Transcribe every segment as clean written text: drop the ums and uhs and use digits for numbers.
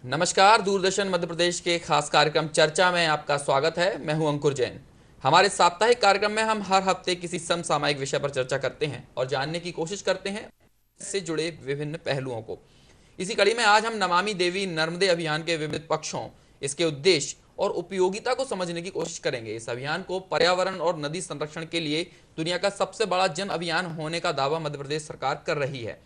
नमस्कार। दूरदर्शन मध्य प्रदेश के खास कार्यक्रम चर्चा में आपका स्वागत है। मैं हूं अंकुर जैन। हमारे साप्ताहिक कार्यक्रम में हम हर हफ्ते किसी समसामयिक विषय पर चर्चा करते हैं और जानने की कोशिश करते हैं इससे जुड़े विभिन्न पहलुओं को। इसी कड़ी में आज हम नमामि देवी नर्मदे अभियान के विविध पक्षों, इसके उद्देश्य और उपयोगिता को समझने की कोशिश करेंगे। इस अभियान को पर्यावरण और नदी संरक्षण के लिए दुनिया का सबसे बड़ा जन अभियान होने का दावा मध्य प्रदेश सरकार कर रही है।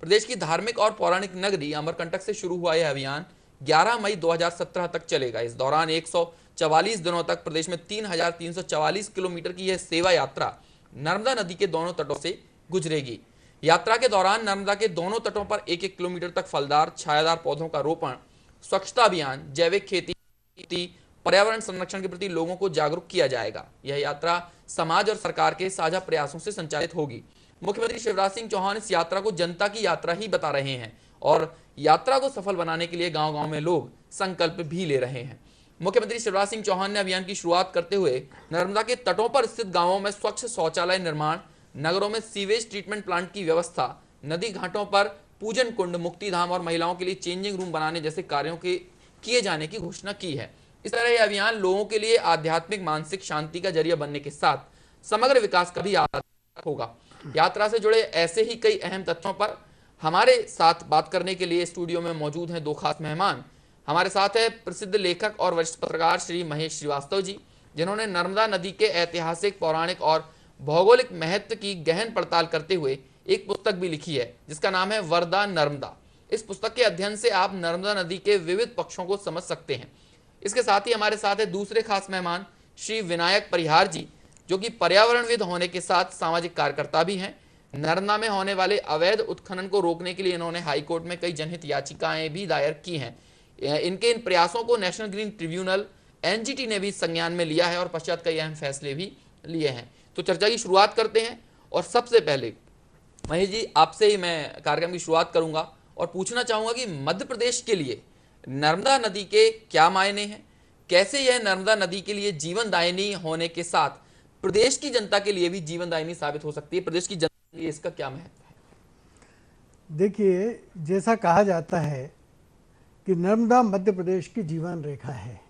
प्रदेश की धार्मिक और पौराणिक नगरी अमरकंटक से शुरू हुआ यह अभियान 11 मई 2017 तक चलेगा। इस दौरान 144 दिनों तक प्रदेश में 3344 किलोमीटर की यह सेवा यात्रा नर्मदा नदी के दोनों तटों से गुजरेगी। यात्रा के दौरान नर्मदा के दोनों तटों पर 1-1 किलोमीटर तक फलदार छायादार पौधों का रोपण, स्वच्छता अभियान, जैविक खेती, पर्यावरण संरक्षण के प्रति लोगों को जागरूक किया जाएगा। यह यात्रा समाज और सरकार के साझा प्रयासों से संचालित होगी। मुख्यमंत्री शिवराज सिंह चौहान इस यात्रा को जनता की यात्रा ही बता रहे हैं और यात्रा को सफल बनाने के लिए गांव-गांव में लोग संकल्प भी ले रहे हैं। मुख्यमंत्री शिवराज सिंह चौहान ने अभियान की शुरुआत करते हुए नर्मदा के तटों पर स्थित गांवों में स्वच्छ शौचालय निर्माण, नगरों में सीवेज ट्रीटमेंट प्लांट की व्यवस्था, नदी घाटों पर पूजन कुंड, मुक्तिधाम और महिलाओं के लिए चेंजिंग रूम बनाने जैसे कार्यों के किए जाने की घोषणा की है। इस तरह यह अभियान लोगों के लिए आध्यात्मिक मानसिक शांति का जरिया बनने के साथ समग्र विकास का भी आधार होगा। यात्रा से जुड़े ऐसे ही कई अहम तथ्यों पर हमारे साथ बात करने के लिए स्टूडियो में मौजूद हैं दो खास मेहमान। हमारे साथ है प्रसिद्ध लेखक और वरिष्ठ पत्रकार श्री महेश श्रीवास्तव जी, जिन्होंने नर्मदा नदी के ऐतिहासिक, पौराणिक और भौगोलिक महत्व की गहन पड़ताल करते हुए एक पुस्तक भी लिखी है जिसका नाम है वरदा नर्मदा। इस पुस्तक के अध्ययन से आप नर्मदा नदी के विविध पक्षों को समझ सकते हैं। इसके साथ ही हमारे साथ है दूसरे खास मेहमान श्री विनायक परिहार जी, जो कि पर्यावरणविद होने के साथ सामाजिक कार्यकर्ता भी हैं। नर्मदा में होने वाले अवैध उत्खनन को रोकने के लिए इन्होंने हाईकोर्ट में कई जनहित याचिकाएं भी दायर की हैं। इनके इन प्रयासों को नेशनल ग्रीन ट्रिब्यूनल एनजीटी ने भी संज्ञान में लिया है और पश्चात कई अहम फैसले भी लिए हैं। तो चर्चा की शुरुआत करते हैं और सबसे पहले महेश जी, आपसे ही मैं कार्यक्रम की शुरुआत करूंगा और पूछना चाहूंगा कि मध्य प्रदेश के लिए नर्मदा नदी के क्या मायने हैं, कैसे यह नर्मदा नदी के लिए जीवनदायिनी होने के साथ प्रदेश की जनता के लिए भी जीवनदायिनी साबित हो सकती है। प्रदेश की जनता के लिए इसका क्या महत्व है? देखिए, जैसा कहा जाता है कि नर्मदा मध्य प्रदेश की जीवन रेखा है,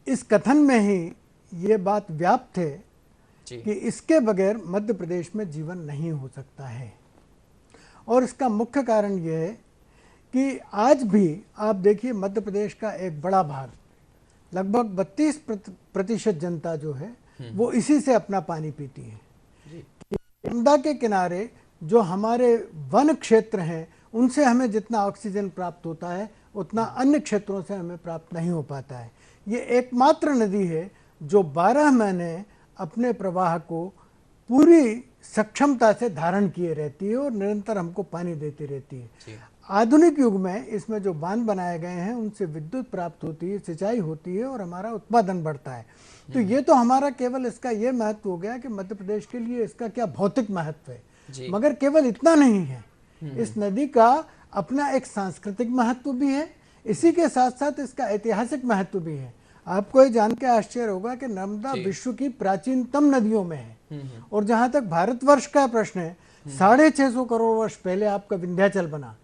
इस कथन में ही ये बात व्याप्त है कि इसके बगैर मध्य प्रदेश में जीवन नहीं हो सकता है। और इसका मुख्य कारण ये है कि आज भी आप देखिए, मध्य प्रदेश का एक बड़ा भाग, लगभग 32% जनता जो है वो इसी से अपना पानी पीती है। नर्मदा के किनारे जो हमारे वन क्षेत्र हैं, उनसे हमें जितना ऑक्सीजन प्राप्त होता है उतना अन्य क्षेत्रों से हमें प्राप्त नहीं हो पाता है। ये एकमात्र नदी है जो 12 महीने अपने प्रवाह को पूरी सक्षमता से धारण किए रहती है और निरंतर हमको पानी देती रहती है। आधुनिक युग में इसमें जो बांध बनाए गए हैं उनसे विद्युत प्राप्त होती है, सिंचाई होती है और हमारा उत्पादन बढ़ता है। तो ये तो हमारा केवल इसका ये महत्व हो गया कि मध्य प्रदेश के लिए इसका क्या भौतिक महत्व है, मगर केवल इतना नहीं है। इस नदी का अपना एक सांस्कृतिक महत्व भी है, इसी के साथ साथ इसका ऐतिहासिक महत्व भी है। आपको ये जान के आश्चर्य होगा कि नर्मदा विश्व की प्राचीनतम नदियों में है और जहां तक भारतवर्ष का प्रश्न है, 650 करोड़ वर्ष पहले आपका विंध्याचल बना,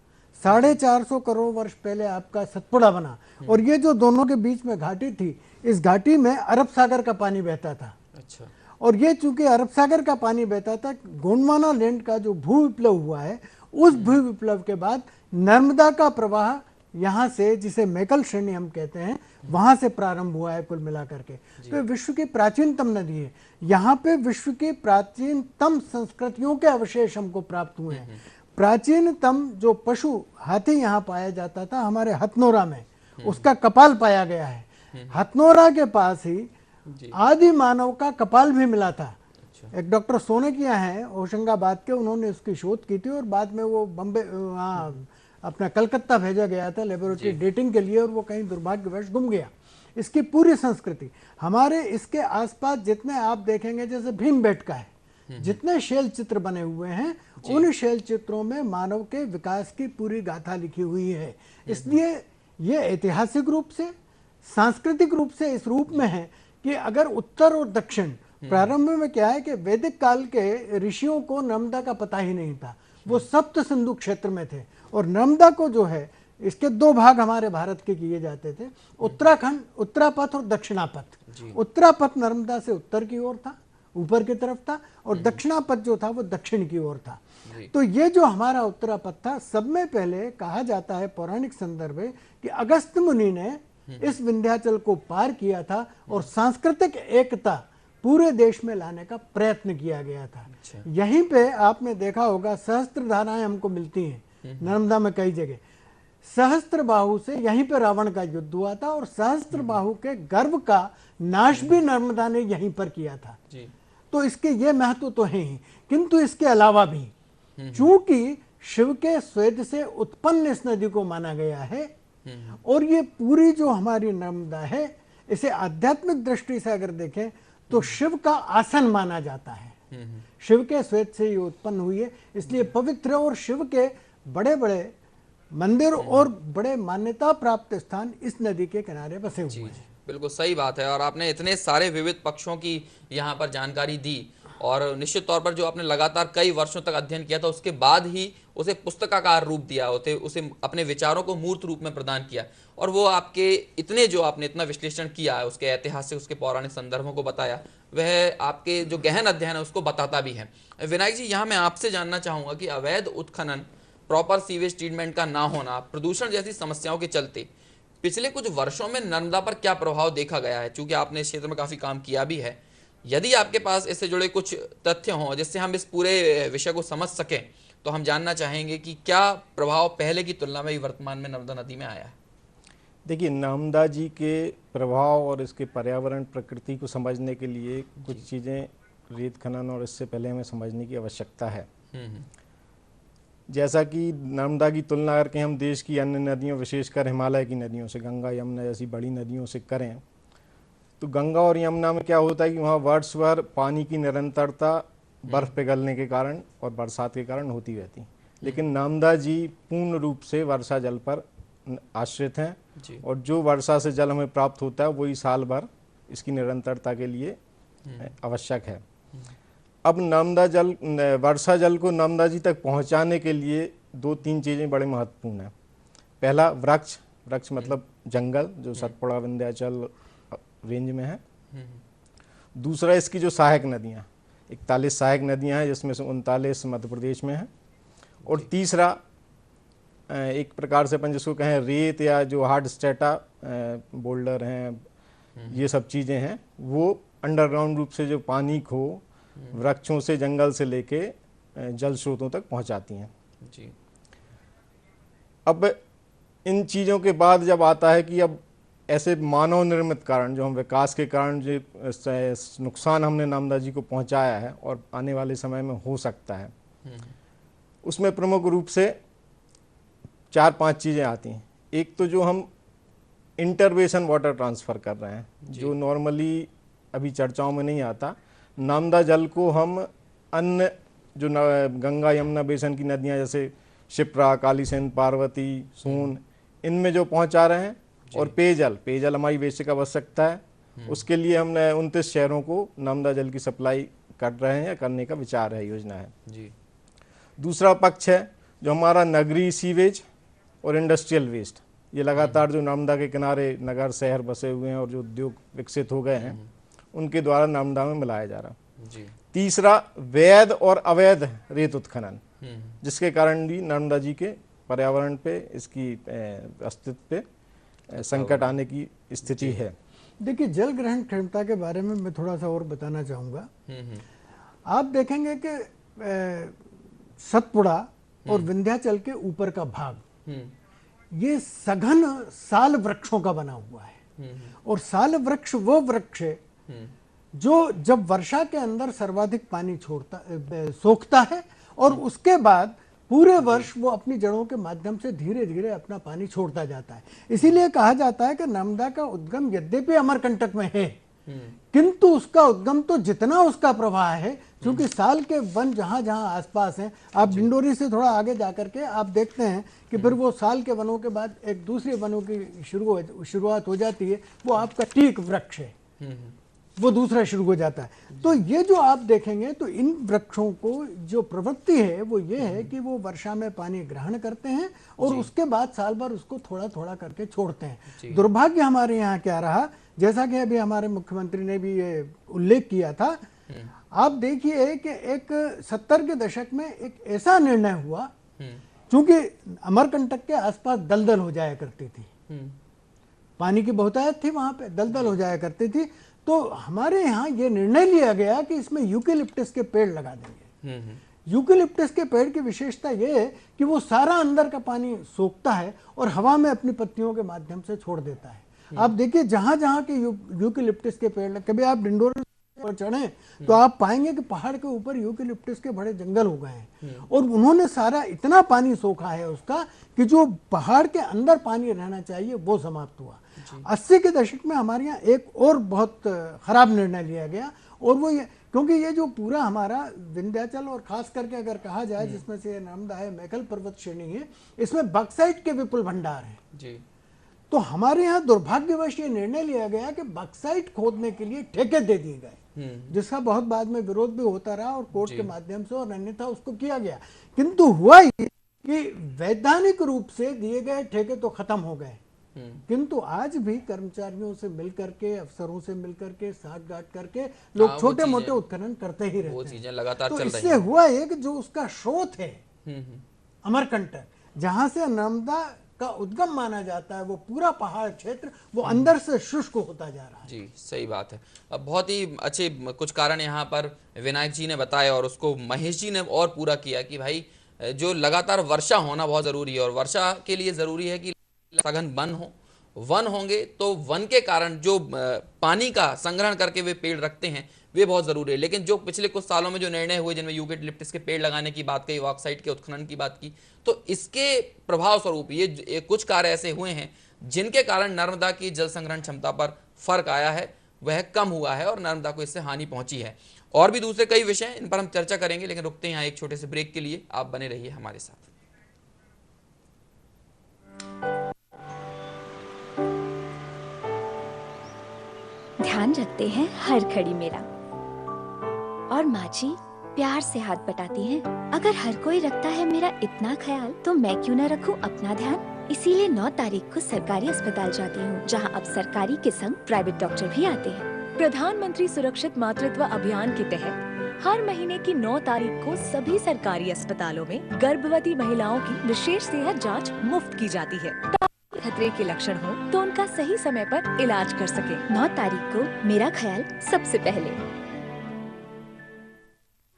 450 करोड़ वर्ष पहले आपका सतपुड़ा बना और ये जो दोनों के बीच में घाटी थी, इस घाटी में अरब सागर का पानी बहता था। अच्छा। और ये चूंकि अरब सागर का पानी बहता था, गोंडवाना लैंड का जो भू विप्लव हुआ है, उस भू विप्लव के बाद नर्मदा का प्रवाह यहाँ से, जिसे मैकल श्रेणी हम कहते हैं, वहां से प्रारंभ हुआ है कुल मिलाकर के। तो विश्व की प्राचीनतम नदी है। यहाँ पे विश्व की प्राचीनतम संस्कृतियों के अवशेष हमको प्राप्त हुए हैं। प्राचीनतम जो पशु हाथी यहाँ पाया जाता था हमारे हथनोरा में, उसका कपाल पाया गया है। हथनोरा के पास ही आदि मानव का कपाल भी मिला था। एक डॉक्टर सोनेकिया हैं होशंगाबाद के, उन्होंने उसकी शोध की थी और बाद में वो बम्बे अपना कलकत्ता भेजा गया था लेबोरेटरी डेटिंग के लिए और वो कहीं दुर्भाग्यवश गुम गया। इसकी पूरी संस्कृति हमारे इसके आसपास जितने आप देखेंगे, जैसे भीमबेटका है, जितने शैल चित्र बने हुए हैं, उन शैल चित्रों में मानव के विकास की पूरी गाथा लिखी हुई है। इसलिए ये ऐतिहासिक रूप से, सांस्कृतिक रूप से इस रूप में है कि अगर उत्तर और दक्षिण, प्रारंभ में क्या है कि वैदिक काल के ऋषियों को नर्मदा का पता ही नहीं था, वो सप्त सिंधु क्षेत्र में थे और नर्मदा को जो है इसके दो भाग हमारे भारत के किए जाते थे, उत्तराखंड, उत्तरापथ और दक्षिणापथ। उत्तरापथ नर्मदा से उत्तर की ओर था, ऊपर की तरफ था, और दक्षिणापथ जो था वो दक्षिण की ओर था। तो ये जो हमारा उत्तरापथ था, सब में पहले कहा जाता है पौराणिक संदर्भ है कि अगस्त्य मुनि ने इस विंध्याचल को पार किया था और सांस्कृतिक एकता पूरे देश में लाने का प्रयत्न किया गया था। यहीं पे आपने देखा होगा सहस्त्र धाराएं हमको मिलती हैं नर्मदा में कई जगह। सहस्त्रबाहु से यहीं पे रावण का युद्ध हुआ था और सहस्त्रबाहु के गर्भ का नाश भी नर्मदा ने यहीं पर किया था। तो इसके ये महत्व तो है ही, किंतु इसके अलावा भी चूंकि शिव के स्वेद से उत्पन्न इस नदी को माना गया है और ये पूरी जो हमारी नर्मदा है, इसे आध्यात्मिक दृष्टि से अगर देखें तो शिव का आसन माना जाता है। शिव के स्वेद से ये उत्पन्न हुई है, इसलिए पवित्र और शिव के बड़े बड़े मंदिर और बड़े मान्यता प्राप्त स्थान इस नदी के किनारे बसे हुए हैं। बिल्कुल सही बात है, और आपने इतने सारे विविध पक्षों की यहाँ पर जानकारी दी, और निश्चित तौर पर जो आपने लगातार कई वर्षों तक अध्ययन किया था उसके बाद ही उसे पुस्तकाकार रूप दिया, उसे अपने विचारों को मूर्त रूप में प्रदान किया, और वो आपके इतने जो आपने इतना विश्लेषण किया है, उसके ऐतिहासिक, उसके पौराणिक संदर्भों को बताया, वह आपके जो गहन अध्ययन है उसको बताता भी है। विनायक जी, यहाँ मैं आपसे जानना चाहूँगा कि अवैध उत्खनन, प्रॉपर सीवेज ट्रीटमेंट का ना होना, प्रदूषण जैसी समस्याओं के चलते पिछले कुछ वर्षों में नर्मदा पर क्या प्रभाव देखा गया है? चूंकि आपने इस क्षेत्र में काफी काम किया भी है, यदि आपके पास इससे जुड़े कुछ तथ्य हों जिससे हम इस पूरे विषय को समझ सकें, तो हम जानना चाहेंगे कि क्या प्रभाव पहले की तुलना में वर्तमान में नर्मदा नदी में आया है। देखिए, नर्मदा जी के प्रभाव और इसके पर्यावरण प्रकृति को समझने के लिए कुछ चीज़ें रेत खनन और इससे पहले हमें समझने की आवश्यकता है। जैसा कि नर्मदा की तुलना करके हम देश की अन्य नदियों, विशेषकर हिमालय की नदियों से, गंगा यमुना जैसी बड़ी नदियों से करें, तो गंगा और यमुना में क्या होता है कि वहाँ वर्ष भर पानी की निरंतरता बर्फ़ पिघलने के कारण और बरसात के कारण होती रहती, लेकिन नर्मदा जी पूर्ण रूप से वर्षा जल पर आश्रित हैं, और जो वर्षा से जल हमें प्राप्त होता है वही साल भर इसकी निरंतरता के लिए आवश्यक है। अब नर्मदा जल, वर्षा जल को नर्मदा जी तक पहुंचाने के लिए दो तीन चीज़ें बड़े महत्वपूर्ण हैं। पहला, वृक्ष मतलब जंगल, जो सतपुड़ा विंध्याचल रेंज में है। दूसरा, इसकी जो सहायक नदियाँ, 41 सहायक नदियाँ हैं जिसमें से 39 मध्य प्रदेश में हैं। और तीसरा, एक प्रकार से अपन जिसको कहें रेत या जो हार्ड स्ट्रेटा बोल्डर हैं, ये सब चीज़ें हैं, वो अंडरग्राउंड रूप से जो पानी को वृक्षों से, जंगल से लेके जल स्रोतों तक पहुंचाती हैं। अब इन चीज़ों के बाद जब आता है कि अब ऐसे मानव निर्मित कारण, जो हम विकास के कारण जो नुकसान हमने नर्मदा जी को पहुंचाया है और आने वाले समय में हो सकता है, उसमें प्रमुख रूप से 4-5 चीज़ें आती हैं। एक तो जो हम इंटरवेशन वाटर ट्रांसफ़र कर रहे हैं, जो नॉर्मली अभी चर्चाओं में नहीं आता। नर्मदा जल को हम अन्य जो गंगा यमुना बेसिन की नदियां जैसे शिप्रा, कालीसिंध, पार्वती, सोन, इनमें जो पहुंचा रहे हैं, और पेयजल हमारी बेसिक आवश्यकता है, उसके लिए हमने 29 शहरों को नर्मदा जल की सप्लाई कर रहे हैं या करने का विचार है, योजना है। दूसरा पक्ष है जो हमारा नगरीय सीवेज और इंडस्ट्रियल वेस्ट। ये लगातार जो नर्मदा के किनारे नगर शहर बसे हुए हैं और जो उद्योग विकसित हो गए हैं, उनके द्वारा नर्मदा में मिलाया जा रहा। तीसरा, वैध और अवैध रेत उत्खनन, जिसके कारण भी नर्मदा जी के पर्यावरण पे, इसकी अस्तित्व पे संकट आने की स्थिति है। देखिए, जल ग्रहण क्षमता के बारे में मैं थोड़ा सा और बताना चाहूँगा। आप देखेंगे कि सतपुड़ा और विंध्याचल के ऊपर का भाग, ये सघन साल वृक्षों का बना हुआ है, और साल वृक्ष वो वृक्ष है जो जब वर्षा के अंदर सर्वाधिक पानी सोखता है और उसके बाद पूरे वर्ष वो अपनी जड़ों के माध्यम से धीरे धीरे अपना पानी छोड़ता जाता है। इसीलिए कहा जाता है कि नर्मदा का उद्गम यद्यपि अमरकंटक में है, किंतु उसका उद्गम तो जितना उसका प्रवाह है, क्योंकि साल के वन जहां जहां आसपास हैं, आप डिंडोरी से थोड़ा आगे जाकर के आप देखते हैं कि फिर वो साल के वनों के बाद एक दूसरे वनों की शुरुआत हो जाती है, वो आपका टीक वृक्ष है। वो दूसरा शुरू हो जाता है। तो ये जो आप देखेंगे तो इन वृक्षों को जो प्रवृत्ति है वो ये है कि वो वर्षा में पानी ग्रहण करते हैं और उसके बाद साल भर उसको थोड़ा थोड़ा करके छोड़ते हैं। दुर्भाग्य हमारे यहाँ क्या रहा, जैसा कि अभी हमारे मुख्यमंत्री ने भी ये उल्लेख किया था, आप देखिए कि एक 70 के दशक में एक ऐसा निर्णय हुआ, क्योंकि अमरकंटक के आसपास दलदल हो जाया करती थी, पानी की बहुतायत थी, वहां पे दलदल हो जाया करती थी, तो हमारे यहाँ ये निर्णय लिया गया कि इसमें यूकेलिप्टस के पेड़ लगा देंगे। यूकेलिप्टस के पेड़ की विशेषता ये है कि वो सारा अंदर का पानी सोखता है और हवा में अपनी पत्तियों के माध्यम से छोड़ देता है। आप देखिए जहां जहां के यूकेलिप्टस के पेड़, कभी आप डिंडोर पर चढ़े तो आप पाएंगे कि पहाड़ के ऊपर यूकेलिप्टस के बड़े जंगल हो गए हैं और उन्होंने सारा इतना पानी सोखा है उसका कि जो पहाड़ के अंदर पानी रहना चाहिए वो समाप्त हुआ। 80 के दशक में हमारे यहाँ एक और बहुत खराब निर्णय लिया गया, और वो ये, क्योंकि ये जो पूरा हमारा विंध्याचल और खास करके अगर कहा जाए जिसमें से नर्मदा है, मैकल पर्वत श्रेणी है, इसमें बक्साइट के विपुल भंडार हैं जी। तो हमारे यहाँ दुर्भाग्यवश ये निर्णय लिया गया कि बक्साइट खोदने के लिए ठेके दे दिए गए, जिसका बहुत बाद में विरोध भी होता रहा और कोर्ट के माध्यम से और अन्यथा उसको किया गया। किंतु हुआ ये कि वैधानिक रूप से दिए गए ठेके तो खत्म हो गए, किंतु आज भी कर्मचारियों से मिलकर के, अफसरों से मिलकर के, साठ गांठ करके लोग छोटे मोटे उत्खनन करते ही रहते हैं। चीजें लगातार तो चल रही इससे हुआ है कि जो उसका स्रोत है अमरकंटक, जहां से नर्मदा का उद्गम माना जाता है, वो पूरा पहाड़ क्षेत्र वो अंदर से शुष्क होता जा रहा है। जी सही बात है। अब बहुत ही अच्छे कुछ कारण यहाँ पर विनायक जी ने बताए और उसको महेश जी ने और पूरा किया कि भाई जो लगातार वर्षा होना बहुत जरूरी है, और वर्षा के लिए जरूरी है कि सघन वन हो, वन होंगे तो वन के कारण जो पानी का संग्रहण करके वे पेड़ रखते हैं वे बहुत जरूरी है। लेकिन जो पिछले कुछ सालों में जो निर्णय हुए जिनमें यूकेलिप्टस के पेड़ लगाने की बात कही, बॉक्साइट के उत्खनन की बात की, तो इसके प्रभाव स्वरूप ये कुछ कार्य ऐसे हुए हैं जिनके कारण नर्मदा की जल संग्रहण क्षमता पर फर्क आया है, वह कम हुआ है और नर्मदा को इससे हानि पहुंची है। और भी दूसरे कई विषय हैं, इन पर हम चर्चा करेंगे, लेकिन रुकते हैं यहाँ एक छोटे से ब्रेक के लिए। आप बने रहिए हमारे साथ। ध्यान रखते हैं हर घड़ी मेरा, और माँ जी प्यार से हाथ बटाती हैं। अगर हर कोई रखता है मेरा इतना ख्याल, तो मैं क्यों न रखूं अपना ध्यान। इसीलिए 9 तारीख को सरकारी अस्पताल जाती हूँ, जहाँ अब सरकारी के संग प्राइवेट डॉक्टर भी आते हैं। प्रधानमंत्री सुरक्षित मातृत्व अभियान के तहत हर महीने की 9 तारीख को सभी सरकारी अस्पतालों में गर्भवती महिलाओं की विशेष सेहत जांच मुफ्त की जाती है, ताकि खतरे के लक्षण हो तो उनका सही समय पर इलाज कर सके। 9 तारीख को मेरा ख्याल सबसे पहले।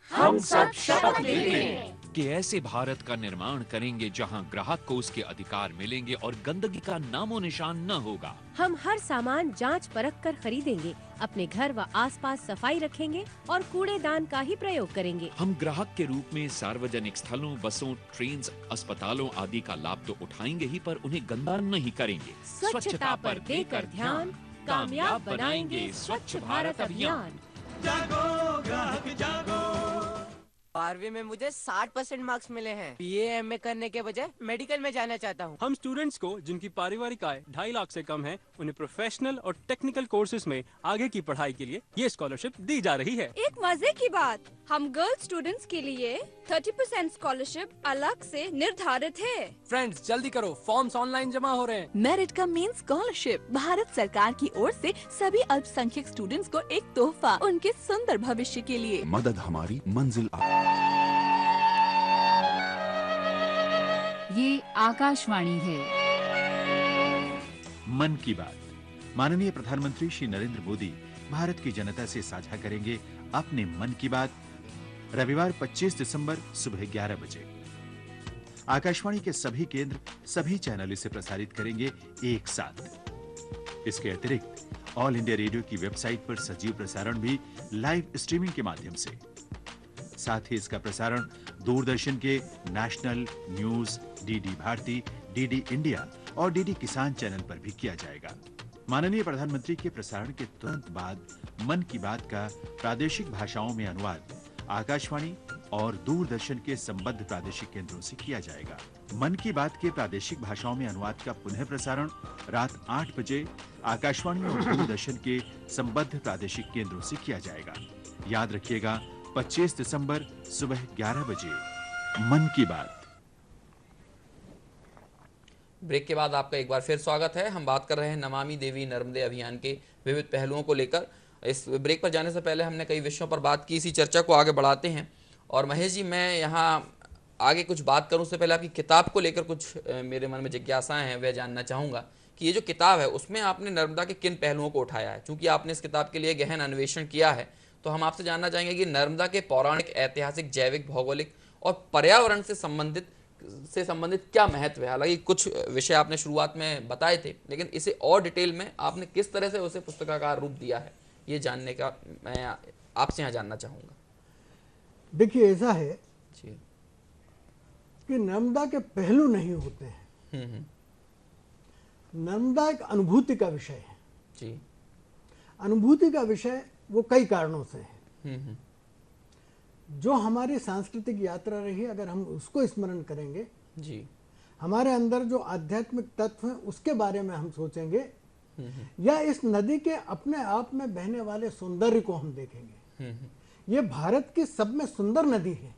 हम सब शपथ लेते हैं कि ऐसे भारत का निर्माण करेंगे जहां ग्राहक को उसके अधिकार मिलेंगे और गंदगी का नामो निशान न होगा। हम हर सामान जांच परख कर खरीदेंगे, अपने घर व आसपास सफाई रखेंगे और कूड़ेदान का ही प्रयोग करेंगे। हम ग्राहक के रूप में सार्वजनिक स्थलों, बसों, ट्रेन, अस्पतालों आदि का लाभ तो उठाएंगे ही, पर उन्हें गंदा नहीं करेंगे। स्वच्छता पर देकर ध्यान, कामयाब बनाएंगे स्वच्छ भारत अभियान। जागो ग्राहक जागो। 12वीं में मुझे 60% मार्क्स मिले हैं। BA MA करने के बजाय मेडिकल में जाना चाहता हूँ। हम स्टूडेंट्स को जिनकी पारिवारिक आय 2.5 लाख से कम है, उन्हें प्रोफेशनल और टेक्निकल कोर्सेज में आगे की पढ़ाई के लिए ये स्कॉलरशिप दी जा रही है। एक मजे की बात, हम गर्ल्स स्टूडेंट्स के लिए 30% स्कॉलरशिप अलग से निर्धारित है। फ्रेंड्स जल्दी करो, फॉर्म्स ऑनलाइन जमा हो रहे हैं। मेरिट कम मींस स्कॉलरशिप भारत सरकार की ओर से सभी अल्पसंख्यक स्टूडेंट्स को एक तोहफा उनके सुंदर भविष्य के लिए। मदद हमारी मंजिल। ये आकाशवाणी है। मन की बात। माननीय प्रधानमंत्री श्री नरेंद्र मोदी भारत की जनता से साझा करेंगे अपने मन की बात रविवार 25 दिसंबर सुबह 11 बजे। आकाशवाणी के सभी केंद्र सभी चैनल इसे प्रसारित करेंगे एक साथ। इसके अतिरिक्त ऑल इंडिया रेडियो की वेबसाइट पर सजीव प्रसारण भी लाइव स्ट्रीमिंग के माध्यम से। साथ ही इसका प्रसारण दूरदर्शन के national news, DD Bharati, DD India और डीडी किसान चैनल पर भी किया जाएगा। माननीय प्रधानमंत्री के प्रसारण के तुरंत बाद मन की बात का प्रादेशिक भाषाओं में अनुवाद आकाशवाणी और दूरदर्शन के संबद्ध प्रादेशिक केंद्रों से किया जाएगा। मन की बात के प्रादेशिक भाषाओं में अनुवाद का पुनः प्रसारण रात 8 बजे आकाशवाणी और दूरदर्शन के संबद्ध प्रादेशिक केंद्रों से किया जाएगा। याद रखिएगा, 25 दिसंबर सुबह 11 बजे मन की बात। ब्रेक के बाद आपका एक बार फिर स्वागत है। हम बात कर रहे हैं नमामि देवी नर्मदे अभियान के विविध पहलुओं को लेकर। इस ब्रेक पर जाने से पहले हमने कई विषयों पर बात की, इसी चर्चा को आगे बढ़ाते हैं। और महेश जी, मैं यहाँ आगे कुछ बात करूँ उससे पहले आपकी किताब को लेकर कुछ मेरे मन में जिज्ञासाएं हैं, वह जानना चाहूँगा कि ये जो किताब है उसमें आपने नर्मदा के किन पहलुओं को उठाया है। चूँकि आपने इस किताब के लिए गहन अन्वेषण किया है, तो हम आपसे जानना चाहेंगे कि नर्मदा के पौराणिक, ऐतिहासिक, जैविक, भौगोलिक और पर्यावरण से संबंधित क्या महत्व है। हालांकि कुछ विषय आपने शुरुआत में बताए थे, लेकिन इसे और डिटेल में आपने किस तरह से उसे पुस्तकाकार रूप दिया है, ये जानने का मैं आपसे यहाँ जानना चाहूँगा। देखिए, ऐसा है कि नर्मदा के पहलू नहीं होते हैं। नर्मदा एक अनुभूति का विषय है जी। अनुभूति का विषय वो कई कारणों से है। जो हमारी सांस्कृतिक यात्रा रही, अगर हम उसको स्मरण करेंगे जी, हमारे अंदर जो आध्यात्मिक तत्व हैं उसके बारे में हम सोचेंगे, या इस नदी के अपने आप में बहने वाले सौंदर्य को हम देखेंगे। ये भारत की सब में सुंदर नदी है।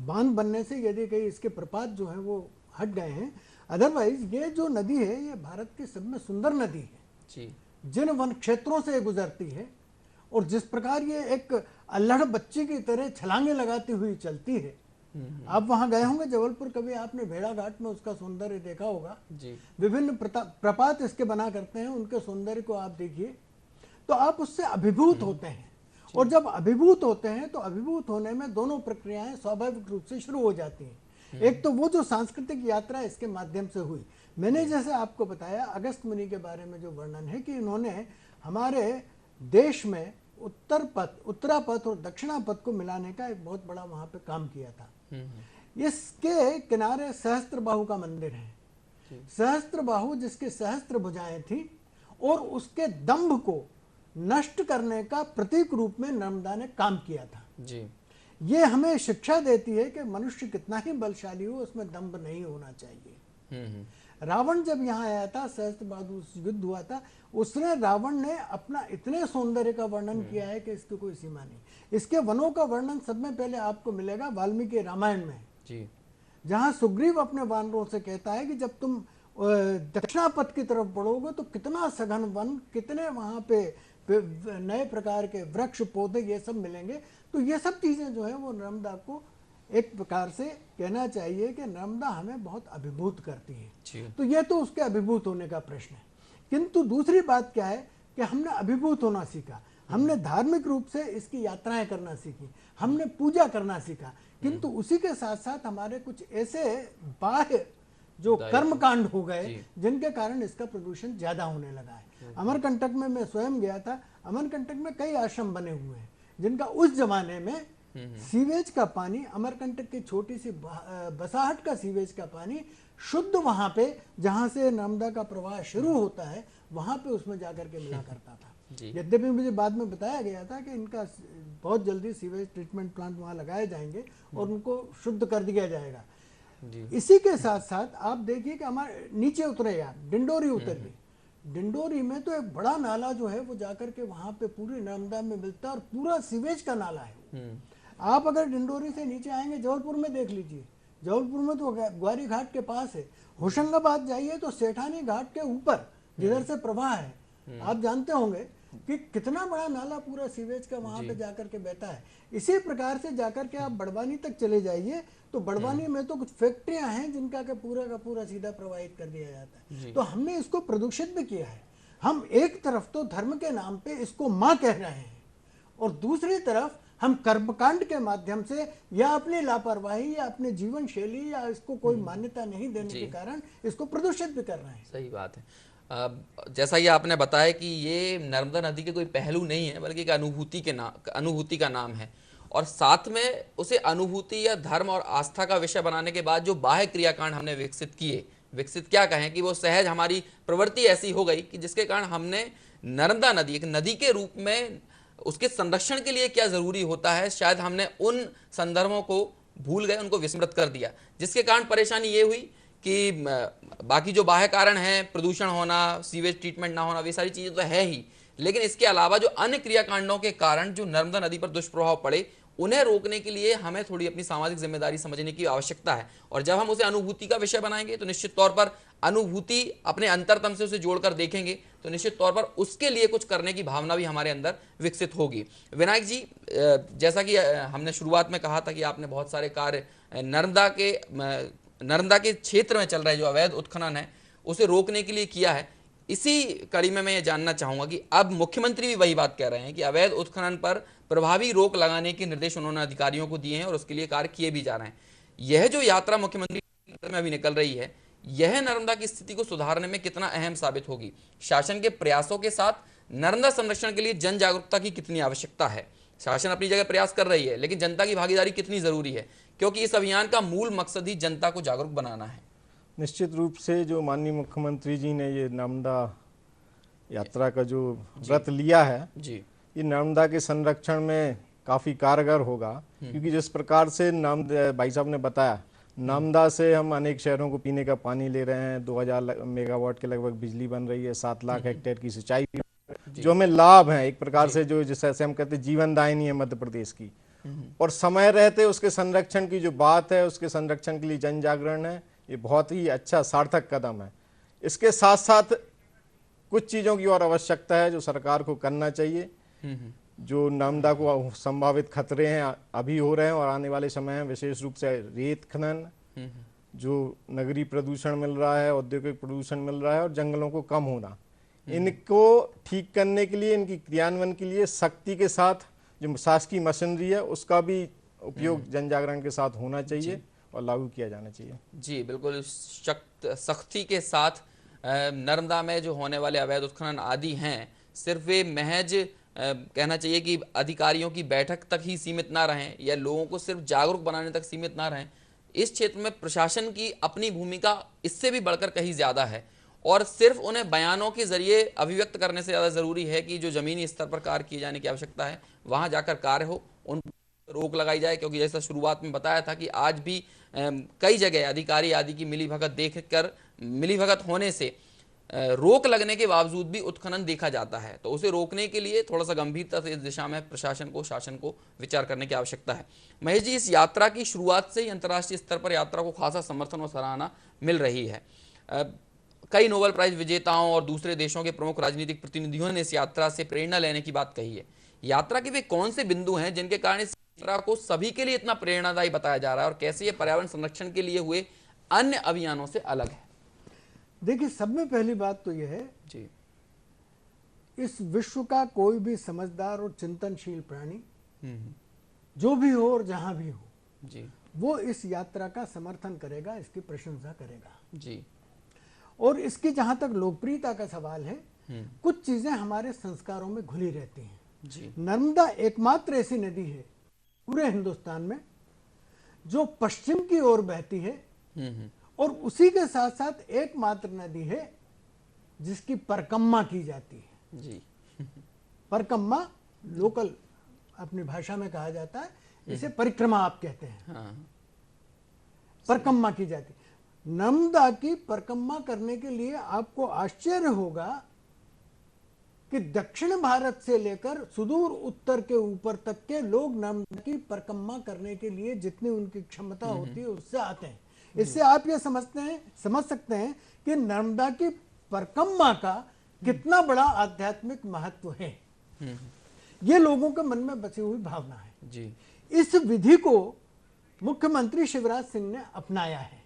बांध बनने से यदि कहीं इसके प्रपात जो है वो हट गए हैं, अदरवाइज ये जो नदी है ये भारत की सब में सुंदर नदी है जी। जिन वन क्षेत्रों से गुजरती है और जिस प्रकार ये एक अल्हड़ बच्ची की तरह छलांगे लगाती हुई चलती है। आप वहां गए होंगे जबलपुर, कभी आपने भेड़ा घाट में उसका सौंदर्य देखा होगा जी। विभिन्न प्रपात इसके बना करते हैं, उनके सौंदर्य को आप देखिए तो आप उससे अभिभूत होते हैं। और जब अभिभूत होते हैं तो अभिभूत होने में दोनों प्रक्रियाएं स्वाभाविक रूप से शुरू हो जाती हैं। एक तो वो जो सांस्कृतिक यात्रा इसके माध्यम से हुई, मैंने जैसे आपको बताया अगस्त मुनि के बारे में जो वर्णन है कि इन्होंने हमारे देश में उत्तरा पथ और दक्षिणा पथ को मिलाने का एक बहुत बड़ा वहां पे काम किया था। इसके किनारे सहस्त्रबाहु का मंदिर है। सहस्त्रबाहु जिसके सहस्त्र भुजाएं थी और उसके दंभ को नष्ट करने का प्रतीक रूप में नर्मदा ने काम किया था जी। ये हमें शिक्षा देती है कि मनुष्य कितना ही बलशाली हो, उसमें दंभ नहीं होना चाहिए। रावण जब यहाँ आया था, सहस्त्रबाहु युद्ध हुआ था, उसने रावण ने अपना इतने सौंदर्य का वर्णन किया है कि इसकी कोई सीमा नहीं। इसके वनों का वर्णन सब में पहले आपको मिलेगा वाल्मीकि रामायण में जी, जहाँ सुग्रीव अपने वानरों से कहता है कि जब तुम दक्षिणापथ की तरफ बढ़ोगे तो कितना सघन वन, कितने वहां पे नए प्रकार के वृक्ष पौधे ये सब मिलेंगे। तो ये सब चीजें जो है वो नर्मदा को एक प्रकार से कहना चाहिए कि नर्मदा हमें बहुत अभिभूत करती है। तो ये तो उसके अभिभूत होने का प्रश्न है। किंतु दूसरी बात क्या है कि हमने अभिभूत होना सीखा, हमने धार्मिक रूप से इसकी यात्राएं करना सीखी, हमने पूजा करना सीखा। किंतु उसी के साथ साथ हमारे कुछ ऐसे बाह्य जो कर्मकांड हो गए जिनके कारण इसका प्रदूषण ज्यादा होने लगा है। अमरकंटक में मैं स्वयं गया था। अमरकंटक में कई आश्रम बने हुए हैं जिनका उस जमाने में सीवेज का पानी, अमरकंटक की छोटी सी बसाहट का सीवेज का पानी शुद्ध वहां पे जहां से नर्मदा का प्रवाह शुरू होता है वहां पे उसमें जाकर के मिला करता था। यद्यपि मुझे बाद में बताया गया था कि इनका बहुत जल्दी सीवेज ट्रीटमेंट प्लांट वहां लगाए जाएंगे और उनको शुद्ध कर दिया जाएगा। इसी के साथ साथ आप देखिए कि हमारे नीचे उतरे यार, डिंडोरी उतर गई। डिंडोरी में तो एक बड़ा नाला जो है वो जाकर के वहां पे पूरी नर्मदा में मिलता है और पूरा सीवेज का नाला है। आप अगर डिंडोरी से नीचे आएंगे, जबलपुर में देख लीजिए, जबलपुर में तो ग्वारी घाट के पास है। होशंगाबाद जाइए तो सेठानी घाट के ऊपर जिधर से प्रवाह है, आप जानते होंगे कि कितना बड़ा नाला पूरा सीवेज का वहां पे जाकर के बहता है। इसी प्रकार से जाकर के आप बड़वानी तक चले जाइए तो बड़वानी में तो कुछ फैक्ट्रियां हैं जिनका का पूरा सीधा प्रवाहित कर दिया जाता है। तो हमने इसको प्रदूषित भी किया है। हम एक तरफ तो धर्म के नाम पे इसको माँ कह रहे हैं और दूसरी तरफ हम कर्मकांड के माध्यम से या अपनी लापरवाही या अपने जीवन शैली या इसको कोई मान्यता नहीं देने के कारण इसको प्रदूषित भी कर रहे हैं। सही बात है। जैसा ये आपने बताया कि ये नर्मदा नदी के कोई पहलू नहीं है बल्कि एक अनुभूति का नाम है, और साथ में उसे अनुभूति या धर्म और आस्था का विषय बनाने के बाद जो बाह्य क्रियाकांड हमने विकसित क्या कहें कि वो सहज हमारी प्रवृत्ति ऐसी हो गई कि जिसके कारण हमने नर्मदा नदी एक नदी के रूप में उसके संरक्षण के लिए क्या जरूरी होता है, शायद हमने उन संदर्भों को भूल गए, उनको विस्मृत कर दिया, जिसके कारण परेशानी ये हुई कि बाकी जो बाह्य कारण हैं, प्रदूषण होना, सीवेज ट्रीटमेंट ना होना, वे सारी चीजें तो है ही, लेकिन इसके अलावा जो अन्य क्रियाकांडों के कारण जो नर्मदा नदी पर दुष्प्रभाव पड़े, उन्हें रोकने के लिए हमें थोड़ी अपनी सामाजिक जिम्मेदारी समझने की आवश्यकता है। और जब हम उसे अनुभूति का विषय बनाएंगे तो निश्चित तौर पर अनुभूति अपने अंतरतम से उसे जोड़कर देखेंगे तो निश्चित तौर पर उसके लिए कुछ करने की भावना भी हमारे अंदर विकसित होगी। विनायक जी, जैसा कि हमने शुरुआत में कहा था कि आपने बहुत सारे कार्य नर्मदा के क्षेत्र में चल रहे जो अवैध उत्खनन है उसे रोकने के लिए किया है। इसी कड़ी में मैं ये जानना चाहूंगा कि अब मुख्यमंत्री भी वही बात कह रहे हैं कि अवैध उत्खनन पर प्रभावी रोक लगाने के निर्देश उन्होंने अधिकारियों को दिए हैं और उसके लिए कार्य किए भी जा रहे हैं। यह जो यात्रा मुख्यमंत्री में अभी निकल रही है, यह नर्मदा की स्थिति को सुधारने में कितना अहम साबित होगी? शासन के प्रयासों के साथ नर्मदा संरक्षण के लिए जन जागरूकता की कितनी आवश्यकता है? शासन अपनी जगह प्रयास कर रही है, लेकिन जनता की भागीदारी कितनी जरूरी है, क्योंकि इस अभियान का मूल मकसद ही जनता को जागरूक बनाना है। निश्चित रूप से जो माननीय मुख्यमंत्री जी ने ये नर्मदा यात्रा का जो व्रत लिया है जी, ये नर्मदा के संरक्षण में काफ़ी कारगर होगा, क्योंकि जिस प्रकार से भाई साहब ने बताया, नर्मदा से हम अनेक शहरों को पीने का पानी ले रहे हैं, 2000 मेगावाट के लगभग बिजली बन रही है, 7 लाख हेक्टेयर की सिंचाई, जो हमें लाभ है एक प्रकार से, जो जैसे हम कहते हैं जीवनदायिनी है मध्य प्रदेश की। और समय रहते उसके संरक्षण की जो बात है, उसके संरक्षण के लिए जन जागरण है, ये बहुत ही अच्छा सार्थक कदम है। इसके साथ साथ कुछ चीज़ों की और आवश्यकता है जो सरकार को करना चाहिए। जो नर्मदा को संभावित खतरे हैं अभी हो रहे हैं और आने वाले समय में, विशेष रूप से रेत खनन, जो नगरीय प्रदूषण मिल रहा है, औद्योगिक प्रदूषण मिल रहा है और जंगलों को कम होना, इनको ठीक करने के लिए, इनकी क्रियान्वयन के लिए सख्ती के साथ जो शासकीय मशीनरी है उसका भी उपयोग जन जागरण के साथ होना चाहिए और लागू किया जाना चाहिए। जी बिल्कुल, सख्ती के साथ नर्मदा में जो होने वाले अवैध उत्खनन आदि हैं, सिर्फ वे महज कहना चाहिए कि अधिकारियों की बैठक तक ही सीमित ना रहें या लोगों को सिर्फ जागरूक बनाने तक सीमित ना रहें। इस क्षेत्र में प्रशासन की अपनी भूमिका इससे भी बढ़कर कहीं ज़्यादा है और सिर्फ उन्हें बयानों के जरिए अभिव्यक्त करने से ज़्यादा ज़रूरी है कि जो ज़मीनी स्तर पर कार्य किए जाने की आवश्यकता है वहाँ जाकर कार्य हो, उन रोक लगाई जाए। क्योंकि जैसा शुरुआत में बताया था कि आज भी कई जगह अधिकारी आदि की मिलीभगत देखकर, मिलीभगत होने से रोक लगने के बावजूद भी उत्खनन देखा जाता है, तो उसे रोकने के लिए थोड़ा सा गंभीरता से इस दिशा में प्रशासन को, शासन को विचार करने की आवश्यकता है। महेश जी, इस यात्रा की शुरुआत से ही अंतर्राष्ट्रीय स्तर पर यात्रा को खासा समर्थन और सराहना मिल रही है। कई नोबेल प्राइज विजेताओं और दूसरे देशों के प्रमुख राजनीतिक प्रतिनिधियों ने इस यात्रा से प्रेरणा लेने की बात कही है। यात्रा के वे कौन से बिंदु हैं जिनके कारण इस यात्रा को सभी के लिए इतना प्रेरणादायी बताया जा रहा है और कैसे ये पर्यावरण संरक्षण के लिए हुए अन्य अभियानों से अलग है? देखिए, सब में पहली बात तो यह है जी, इस विश्व का कोई भी समझदार और चिंतनशील प्राणी जो भी हो और जहां भी हो जी, वो इस यात्रा का समर्थन करेगा, इसकी प्रशंसा करेगा जी। और इसकी जहां तक लोकप्रियता का सवाल है, कुछ चीजें हमारे संस्कारों में घुली रहती हैं जी। नर्मदा एकमात्र ऐसी नदी है पूरे हिंदुस्तान में जो पश्चिम की ओर बहती है और उसी के साथ साथ एकमात्र नदी है जिसकी परिक्रमा की जाती है जी। परिक्रमा लोकल अपनी भाषा में कहा जाता है, इसे परिक्रमा आप कहते हैं। हाँ। परिक्रमा की जाती है। नर्मदा की परिक्रमा करने के लिए आपको आश्चर्य होगा कि दक्षिण भारत से लेकर सुदूर उत्तर के ऊपर तक के लोग नर्मदा की परिक्रमा करने के लिए जितनी उनकी क्षमता होती है उससे आते हैं। इससे आप ये समझ सकते हैं कि नर्मदा की परिक्रमा का कितना बड़ा आध्यात्मिक महत्व है। ये लोगों के मन में बची हुई भावना है जी। इस विधि को मुख्यमंत्री शिवराज सिंह ने अपनाया है,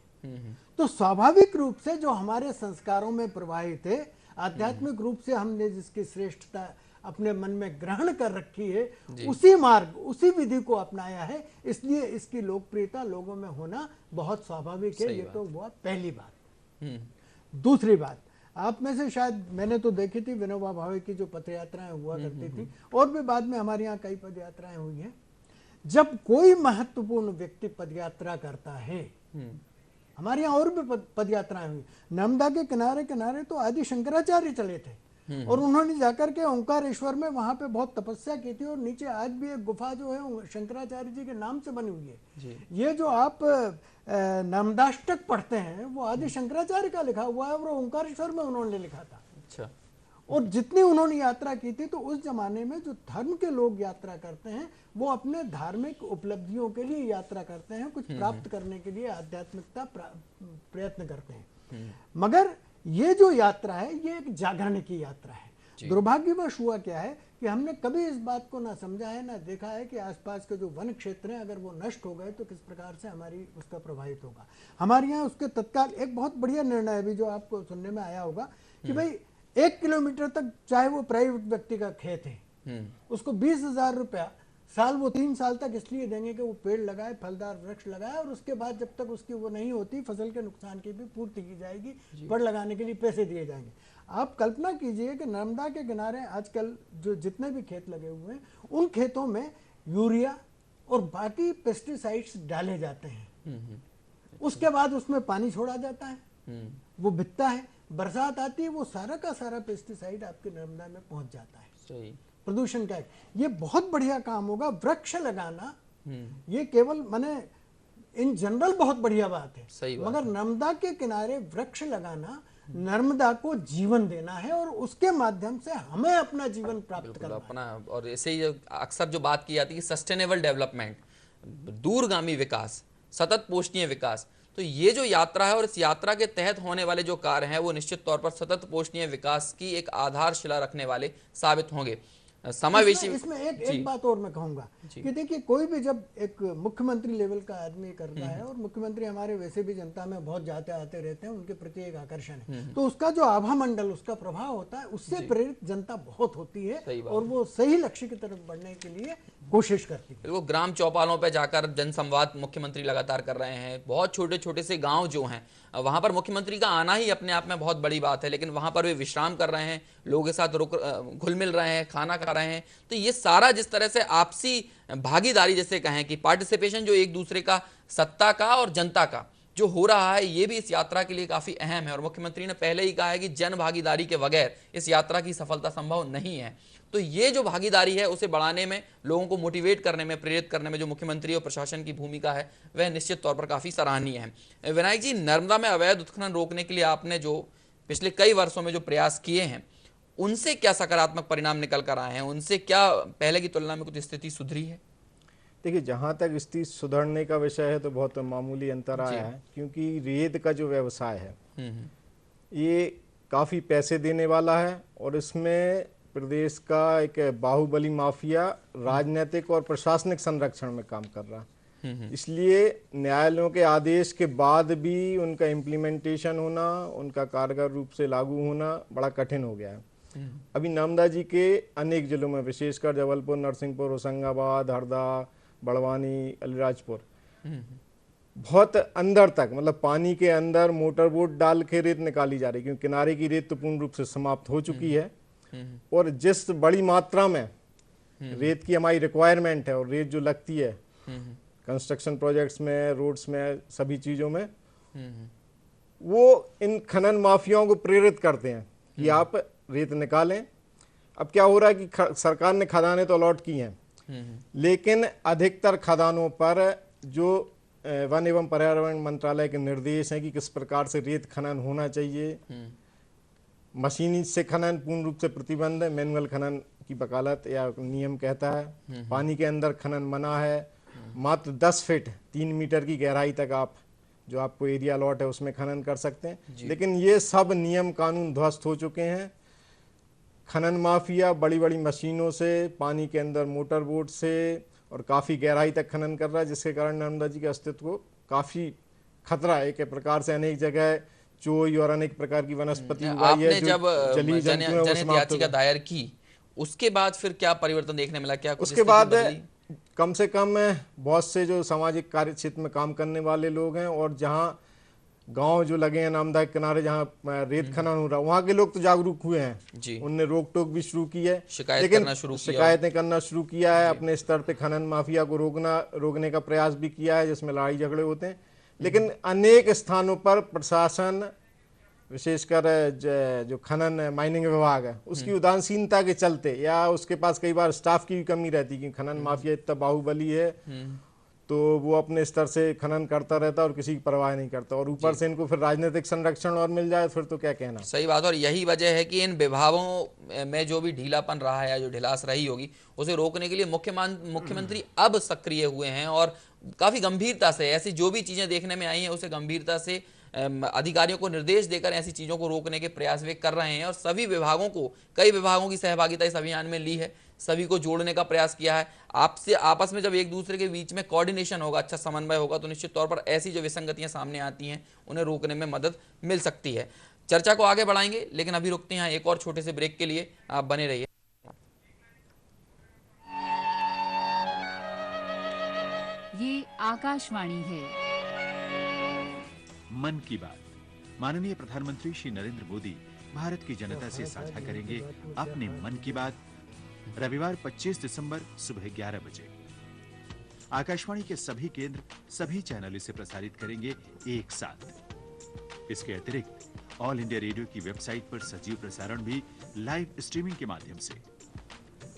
तो स्वाभाविक रूप से जो हमारे संस्कारों में प्रवाहित है, आध्यात्मिक रूप से हमने जिसकी श्रेष्ठता अपने मन में ग्रहण कर रखी है, उसी मार्ग, उसी विधि को अपनाया है, इसलिए इसकी लोकप्रियता लोगों में होना बहुत स्वाभाविक है। ये तो हुआ पहली बात। दूसरी बात, आप में से शायद मैंने तो देखी थी विनोबा भावे की जो पदयात्राएं हुआ करती थी, और भी बाद में हमारे यहाँ कई पदयात्राएं हुई हैं। जब कोई महत्वपूर्ण व्यक्ति पदयात्रा करता है, हमारे यहाँ और भी पदयात्राएं हुई, नर्मदा के किनारे किनारे तो आदि शंकराचार्य चले थे, और उन्होंने जाकर के ओंकारेश्वर में वहां पे बहुत तपस्या की थी और नीचे आज भी एक गुफा जो है शंकराचार्य जी के नाम से बनी हुई है। ये जो आप नामदाष्टक पढ़ते हैं वो आदि शंकराचार्य का लिखा हुआ है और ओंकारेश्वर में उन्होंने लिखा था। अच्छा। और जितनी उन्होंने यात्रा की थी, तो उस जमाने में जो धर्म के लोग यात्रा करते हैं वो अपने धार्मिक उपलब्धियों के लिए यात्रा करते हैं, कुछ प्राप्त करने के लिए आध्यात्मिकता प्रयत्न करते हैं। मगर ये जो यात्रा है ये एक जागरण की यात्रा है। दुर्भाग्यवश हुआ क्या है कि हमने कभी इस बात को ना समझा है, ना देखा है कि आसपास के जो वन क्षेत्र हैं अगर वो नष्ट हो गए तो किस प्रकार से हमारी उसका प्रभावित होगा। हमारे यहाँ उसके तत्काल एक बहुत बढ़िया निर्णय है भी जो आपको सुनने में आया होगा कि भाई 1 किलोमीटर तक चाहे वो प्राइवेट व्यक्ति का खेत है, उसको 20,000 रुपया साल, वो 3 साल तक इसलिए देंगे कि वो पेड़ लगाए, फलदार वृक्ष लगाए, और उसके बाद जब तक उसकी वो नहीं होती फसल के नुकसान की भी पूर्ति की जाएगी, पेड़ लगाने के लिए पैसे दिए जाएंगे। आप कल्पना कीजिए कि नर्मदा के किनारे आजकल जो जितने भी खेत लगे हुए हैं उन खेतों में यूरिया और बाकी पेस्टिसाइड्स डाले जाते हैं। उसके बाद उसमें पानी छोड़ा जाता है, वो बिकता है, बरसात आती है, वो सारा का सारा पेस्टिसाइड आपके नर्मदा में पहुंच जाता है। सही। प्रदूषण का ये बहुत बढ़िया काम होगा। वृक्ष लगाना ये केवल माने इन जनरल बहुत बढ़िया बात है, सही बात मगर नर्मदा के किनारे वृक्ष लगाना नर्मदा को जीवन देना है और उसके माध्यम से हमें अपना जीवन प्राप्त करना अपना। और ऐसे ही अक्सर जो बात की जाती है सस्टेनेबल डेवलपमेंट, दूरगामी विकास, सतत पोषणीय विकास, तो ये जो यात्रा है और इस यात्रा के तहत होने वाले जो कार्य हैं वो निश्चित तौर पर सतत पोषणीय विकास की एक आधारशिला रखने वाले साबित होंगे। समावेशी इसमें एक बात और मैं कहूंगा कि देखिए, कोई भी जब एक मुख्यमंत्री लेवल का आदमी करता है, और मुख्यमंत्री हमारे वैसे भी जनता में बहुत जाते आते रहते हैं, उनके प्रति एक आकर्षण है, तो उसका जो आभा मंडल, उसका प्रभाव होता है, उससे प्रेरित जनता बहुत होती है और वो सही लक्ष्य की तरफ बढ़ने के लिए कोशिश करती है। वो ग्राम चौपालों पे जाकर जनसंवाद मुख्यमंत्री लगातार कर रहे हैं। बहुत छोटे छोटे से गांव जो हैं वहां पर मुख्यमंत्री का आना ही अपने आप में बहुत बड़ी बात है, लेकिन वहां पर वे विश्राम कर रहे हैं, लोगों के साथ घुल मिल रहे हैं, खाना खा रहे हैं। तो ये सारा जिस तरह से आपसी भागीदारी जैसे कहें कि पार्टिसिपेशन जो एक दूसरे का, सत्ता का और जनता का जो हो रहा है, ये भी इस यात्रा के लिए काफी अहम है। और मुख्यमंत्री ने पहले ही कहा है कि जन भागीदारी के बगैर इस यात्रा की सफलता संभव नहीं है। तो ये जो भागीदारी है उसे बढ़ाने में, लोगों को मोटिवेट करने में, प्रेरित करने में जो मुख्यमंत्री और प्रशासन की भूमिका है वह निश्चित तौर पर काफी सराहनीय है। विनायक जी, नर्मदा में अवैध उत्खनन रोकने के लिए आपने जो पिछले कई वर्षों में जो प्रयास किए हैं उनसे क्या सकारात्मक परिणाम निकल कर आए हैं? उनसे क्या पहले की तुलना में कुछ स्थिति सुधरी है? देखिए, जहाँ तक स्थिति सुधरने का विषय है तो बहुत मामूली अंतर आया है, क्योंकि रेत का जो व्यवसाय है ये काफ़ी पैसे देने वाला है और इसमें प्रदेश का एक बाहुबली माफिया राजनीतिक और प्रशासनिक संरक्षण में काम कर रहा है। इसलिए न्यायालयों के आदेश के बाद भी उनका इम्प्लीमेंटेशन होना, उनका कारगर रूप से लागू होना बड़ा कठिन हो गया है। अभी नर्मदा जी के अनेक जिलों में, विशेषकर जबलपुर, नरसिंहपुर, होशंगाबाद, हरदा, बड़वानी, अलीराजपुर, बहुत अंदर तक, मतलब पानी के अंदर मोटर बोट डाल के रेत निकाली जा रही है, क्योंकि किनारे की रेत तो पूर्ण रूप से समाप्त हो चुकी है। और जिस बड़ी मात्रा में रेत की हमारी रिक्वायरमेंट है और रेत जो लगती है कंस्ट्रक्शन प्रोजेक्ट्स में, रोड्स में, सभी चीज़ों में, वो इन खनन माफियाओं को प्रेरित करते हैं कि आप रेत निकालें। अब क्या हो रहा है कि सरकार ने खदानें तो अलॉट की हैं, लेकिन अधिकतर खदानों पर जो वन एवं पर्यावरण मंत्रालय के निर्देश हैं कि किस प्रकार से रेत खनन होना चाहिए, मशीनी से खनन पूर्ण रूप से प्रतिबंध है, मैनुअल खनन की वकालत या नियम कहता है, पानी के अंदर खनन मना है, मात्र 10 फीट 3 मीटर की गहराई तक आप जो आपको एरिया अलॉट है उसमें खनन कर सकते हैं। लेकिन ये सब नियम कानून ध्वस्त हो चुके हैं। खनन माफिया बड़ी बड़ी मशीनों से, पानी के अंदर मोटर बोट से और काफ़ी गहराई तक खनन कर रहा है, जिसके कारण नर्मदा जी के अस्तित्व को काफ़ी खतरा है। एक प्रकार से अनेक जगह चोई और अनेक प्रकार की वनस्पति उगाई है। जब जनहित याचिका दायर की उसके बाद फिर क्या परिवर्तन देखने मिला? क्या उसके बाद कम से कम बहुत से जो सामाजिक कार्य क्षेत्र में काम करने वाले लोग हैं और जहाँ गांव जो लगे हैं नर्मदा के किनारे जहाँ रेत खनन हो रहा है, वहाँ के लोग तो जागरूक हुए हैं, उनने रोक टोक भी शुरू की है, शिकायतें करना शुरू किया है, अपने स्तर पे खनन माफिया को रोकने का प्रयास भी किया है, जिसमें लड़ाई झगड़े होते हैं। लेकिन अनेक स्थानों पर प्रशासन विशेषकर जो खनन माइनिंग विभाग है उसकी उदासीनता के चलते, या उसके पास कई बार स्टाफ की भी कमी रहती है कि खनन माफिया इतना बाहुबली है तो वो अपने स्तर से खनन करता रहता और किसी की परवाह नहीं करता, और ऊपर से इनको फिर राजनीतिक संरक्षण और मिल जाए फिर तो क्या कहना। सही बात। और यही वजह है कि इन विभागों में जो भी ढीलापन रहा है या जो ढिलास रही होगी उसे रोकने के लिए मुख्यमंत्री अब सक्रिय हुए हैं और काफी गंभीरता से ऐसी जो भी चीजें देखने में आई हैं उसे गंभीरता से अधिकारियों को निर्देश देकर ऐसी चीजों को रोकने के प्रयास वे कर रहे हैं। और सभी विभागों को, कई विभागों की सहभागिता इस अभियान में ली है, सभी को जोड़ने का प्रयास किया है। आपसे आपस में जब एक दूसरे के बीच में कोऑर्डिनेशन होगा, अच्छा समन्वय होगा, तो निश्चित तौर पर ऐसी जो विसंगतियां सामने आती हैं उन्हें रोकने में मदद मिल सकती है। चर्चा को आगे बढ़ाएंगे, लेकिन अभी रुकते हैं एक और छोटे से ब्रेक के लिए। आप बने रहिए। ये आकाशवाणी है। मन की बात। माननीय प्रधानमंत्री श्री नरेंद्र मोदी भारत की जनता से साझा करेंगे अपने मन की बात रविवार 25 दिसंबर सुबह 11 बजे। आकाशवाणी के सभी केंद्र, सभी चैनल इसे प्रसारित करेंगे एक साथ। इसके अतिरिक्त ऑल इंडिया रेडियो की वेबसाइट पर सजीव प्रसारण भी लाइव स्ट्रीमिंग के माध्यम से।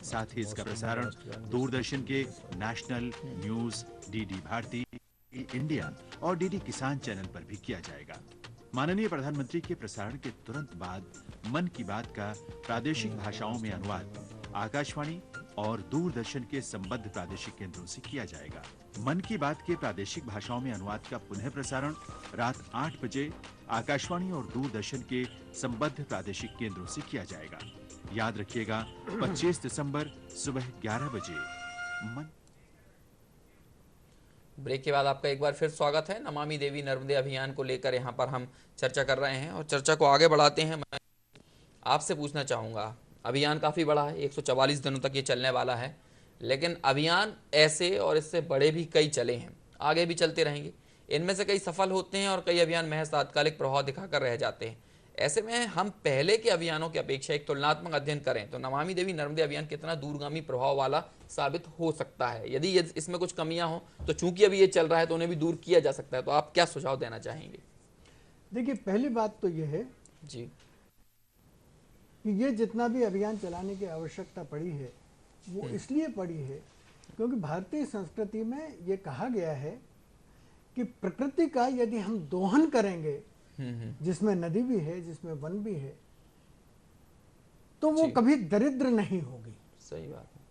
साथ ही इसका प्रसारण दूरदर्शन के national news, DD Bharati, India और डीडी किसान चैनल पर भी किया जाएगा। माननीय प्रधानमंत्री के प्रसारण के तुरंत बाद मन की बात का प्रादेशिक भाषाओं में अनुवाद आकाशवाणी और दूरदर्शन के संबद्ध प्रादेशिक केंद्रों से किया जाएगा। मन की बात के प्रादेशिक भाषाओं में अनुवाद का पुनः प्रसारण रात 8 बजे आकाशवाणी और दूरदर्शन के संबद्ध प्रादेशिक केंद्रों से किया जाएगा। याद रखिएगा 25 दिसंबर सुबह 11 बजे। ब्रेक के बाद आपका एक बार फिर स्वागत है। नमामि देवी नर्मदे अभियान को लेकर यहाँ पर हम चर्चा कर रहे हैं और चर्चा को आगे बढ़ाते हैं। मैं आपसे पूछना चाहूँगा, अभियान काफ़ी बड़ा है, 144 दिनों तक ये चलने वाला है, लेकिन अभियान ऐसे और इससे बड़े भी कई चले हैं, आगे भी चलते रहेंगे। इनमें से कई सफल होते हैं और कई अभियान महज तात्कालिक प्रभाव दिखाकर रह जाते हैं। ऐसे में हम पहले के अभियानों की अपेक्षा एक तुलनात्मक अध्ययन करें तो नमामि देवी नर्मदे अभियान कितना दूरगामी प्रभाव वाला साबित हो सकता है। यदि इसमें कुछ कमियां हो तो चूंकि अभी ये चल रहा है तो उन्हें भी दूर किया जा सकता है। तो आप क्या सुझाव देना चाहेंगे? देखिए, पहली बात तो यह है जी कि ये जितना भी अभियान चलाने की आवश्यकता पड़ी है वो इसलिए पड़ी है क्योंकि भारतीय संस्कृति में ये कहा गया है कि प्रकृति का यदि हम दोहन करेंगे, जिसमें नदी भी है, जिसमें वन भी है, तो वो कभी दरिद्र नहीं होगी। सही बात है।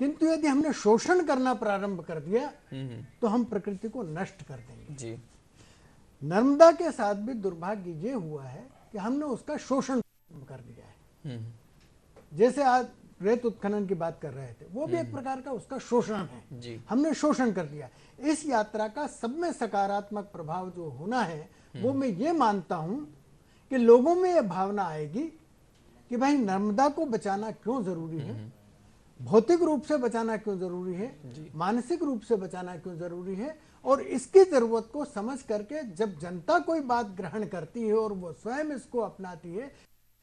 किंतु यदि हमने शोषण करना प्रारंभ कर दिया तो हम प्रकृति को नष्ट कर देंगे। जी। नर्मदा के साथ भी दुर्भाग्य ये हुआ है कि हमने उसका शोषण कर दिया है। जैसे आज रेत उत्खनन की बात कर रहे थे, वो भी एक प्रकार का उसका शोषण है। जी। हमने शोषण कर दिया। इस यात्रा का सब में सकारात्मक प्रभाव जो होना है वो मैं ये मानता हूं कि लोगों में ये भावना आएगी कि भाई नर्मदा को बचाना क्यों जरूरी है, भौतिक रूप से बचाना क्यों जरूरी है, मानसिक रूप से बचाना क्यों जरूरी है, और इसकी जरूरत को समझ करके जब जनता कोई बात ग्रहण करती है और वो स्वयं इसको अपनाती है।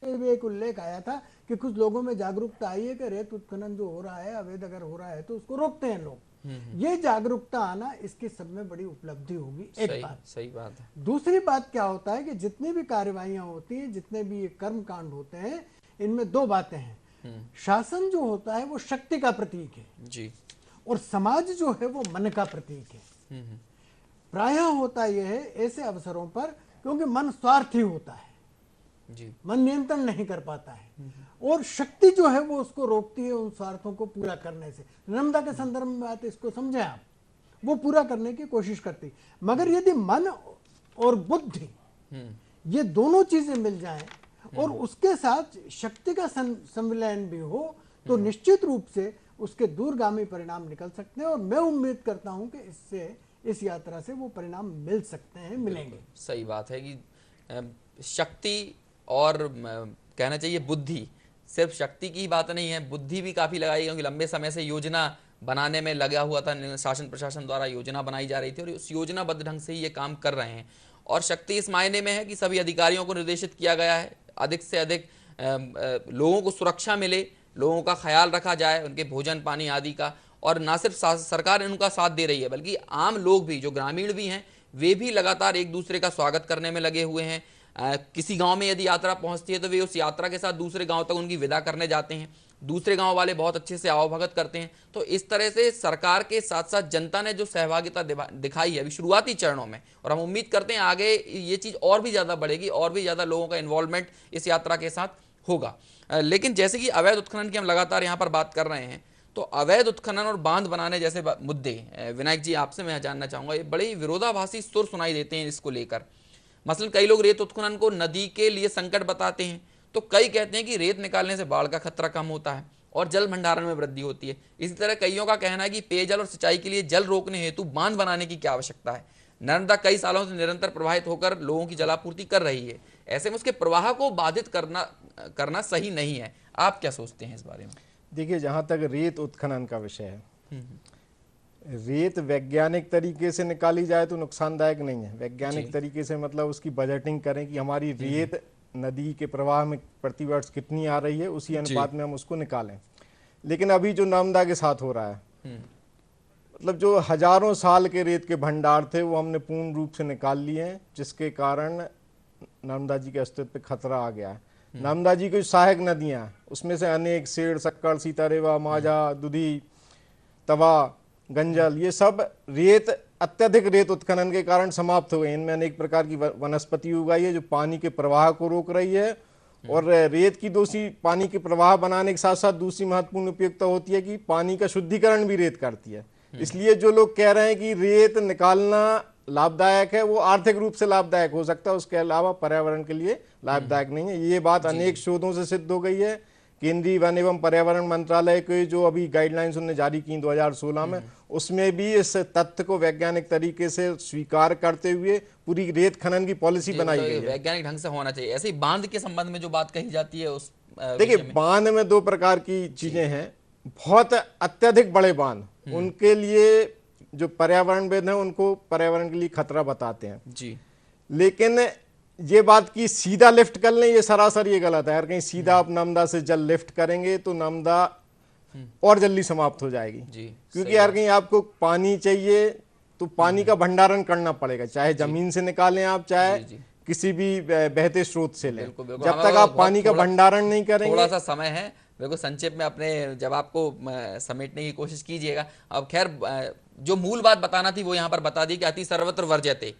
एक उल्लेख आया था कि कुछ लोगों में जागरूकता आई है कि रेत उत्खनन जो हो रहा है, अवैध अगर हो रहा है तो उसको रोकते हैं लोग। ये जागरूकता आना इसकी सब में बड़ी उपलब्धि होगी। एक बात। सही बात है। दूसरी बात क्या होता है कि जितनी भी कार्यवाहियां होती हैं, जितने भी ये कर्म कांड होते हैं, इनमें दो बातें हैं। शासन जो होता है वो शक्ति का प्रतीक है जी, और समाज जो है वो मन का प्रतीक है। प्रायः होता यह है ऐसे अवसरों पर, क्योंकि मन स्वार्थी होता है जी, मन नियंत्रण नहीं कर पाता है और शक्ति जो है वो उसको रोकती है उन स्वार्थों को पूरा करने से। नर्मदा के संदर्भ में बात इसको समझे आप, वो पूरा करने की कोशिश करती। मगर यदि मन और बुद्धि ये दोनों चीजें मिल जाएं और उसके साथ शक्ति का संविलयन भी हो तो निश्चित रूप से उसके दूरगामी परिणाम निकल सकते हैं। और मैं उम्मीद करता हूं कि इससे, इस यात्रा से वो परिणाम मिल सकते हैं, मिलेंगे। सही बात है कि शक्ति और कहना चाहिए बुद्धि, सिर्फ शक्ति की बात नहीं है, बुद्धि भी काफ़ी लगाई, क्योंकि लंबे समय से योजना बनाने में लगा हुआ था, शासन प्रशासन द्वारा योजना बनाई जा रही थी और उस योजनाबद्ध ढंग से ही ये काम कर रहे हैं। और शक्ति इस मायने में है कि सभी अधिकारियों को निर्देशित किया गया है अधिक से अधिक लोगों को सुरक्षा मिले, लोगों का ख्याल रखा जाए, उनके भोजन पानी आदि का। और ना सिर्फ सरकार उनका साथ दे रही है बल्कि आम लोग भी, जो ग्रामीण भी हैं, वे भी लगातार एक दूसरे का स्वागत करने में लगे हुए हैं। किसी गांव में यदि यात्रा पहुंचती है तो वे उस यात्रा के साथ दूसरे गांव तक उनकी विदा करने जाते हैं, दूसरे गांव वाले बहुत अच्छे से आवभगत करते हैं। तो इस तरह से सरकार के साथ साथ जनता ने जो सहभागिता दिखाई है अभी शुरुआती चरणों में, और हम उम्मीद करते हैं आगे ये चीज़ और भी ज़्यादा बढ़ेगी, और भी ज़्यादा लोगों का इन्वॉल्वमेंट इस यात्रा के साथ होगा। लेकिन जैसे कि अवैध उत्खनन की हम लगातार यहाँ पर बात कर रहे हैं, तो अवैध उत्खनन और बांध बनाने जैसे मुद्दे, विनायक जी आपसे मैं जानना चाहूँगा, ये बड़े विरोधाभासी सुर सुनाई देते हैं इसको लेकर। मसलन कई लोग रेत उत्खनन को नदी के लिए संकट बताते हैं, तो कई कहते हैं कि रेत निकालने से बाढ़ का खतरा कम होता है और जल भंडारण में वृद्धि होती है। इसी तरह कईयों का कहना है कि पेयजल और सिंचाई के लिए जल रोकने हेतु बांध बनाने की क्या आवश्यकता है। नर्मदा कई सालों से निरंतर प्रवाहित होकर लोगों की जलापूर्ति कर रही है, ऐसे में उसके प्रवाह को बाधित करना सही नहीं है। आप क्या सोचते हैं इस बारे में? देखिए, जहाँ तक रेत उत्खनन का विषय है, रेत वैज्ञानिक तरीके से निकाली जाए तो नुकसानदायक नहीं है। वैज्ञानिक तरीके से मतलब उसकी बजटिंग करें कि हमारी रेत नदी के प्रवाह में प्रतिवर्ष कितनी आ रही है, उसी अनुपात में हम उसको निकालें। लेकिन अभी जो नर्मदा के साथ हो रहा है, मतलब जो हजारों साल के रेत के भंडार थे वो हमने पूर्ण रूप से निकाल लिए हैं, जिसके कारण नर्मदा जी के अस्तित्व पे खतरा आ गया है। नर्मदा जी की सहायक नदियां, उसमें से अनेक सेड़, शक्कर, सीतारेवा, माजा, दुधी, तवा, गंजल, ये सब रेत, अत्यधिक रेत उत्खनन के कारण समाप्त हो गए। इनमें अनेक प्रकार की वनस्पति उगाई है जो पानी के प्रवाह को रोक रही है। और रेत की दूसरी पानी के प्रवाह बनाने के साथ साथ दूसरी महत्वपूर्ण उपयोगिता होती है कि पानी का शुद्धिकरण भी रेत करती है। इसलिए जो लोग कह रहे हैं कि रेत निकालना लाभदायक है, वो आर्थिक रूप से लाभदायक हो सकता है, उसके अलावा पर्यावरण के लिए लाभदायक नहीं है। ये बात अनेक शोधों से सिद्ध हो गई है। केंद्रीय वन एवं पर्यावरण मंत्रालय के जो अभी गाइडलाइंस उन्होंने जारी की 2016 में, उसमें भी इस तथ्य को वैज्ञानिक तरीके से स्वीकार करते हुए पूरी रेत खनन की पॉलिसी बनाई गई है। वैज्ञानिक ढंग से होना चाहिए। ऐसे ही बांध के संबंध में जो बात कही जाती है उस देखिए, बांध में दो प्रकार की चीजें हैं। बहुत अत्यधिक बड़े बांध, उनके लिए जो पर्यावरणविद हैं उनको पर्यावरण के लिए खतरा बताते हैं जी। लेकिन ये बात की सीधा लिफ्ट कर लें, ये सरासर ये गलत है। अगर कहीं सीधा आप नर्मदा से जल लिफ्ट करेंगे तो नर्मदा और जल्दी समाप्त हो जाएगी जी। क्योंकि यार कहीं आपको पानी चाहिए तो पानी का भंडारण करना पड़ेगा, चाहे जमीन से निकालें आप, चाहे किसी भी बहते स्रोत से लें। जब तक आप पानी का भंडारण नहीं करेंगे। थोड़ा सा समय है, बिल्कुल संक्षेप में अपने जवाब को समेटने की कोशिश कीजिएगा। अब खैर, जो मूल बात बताना थी वो यहाँ पर बता दी कि अति सर्वत्र वर्ज्यते।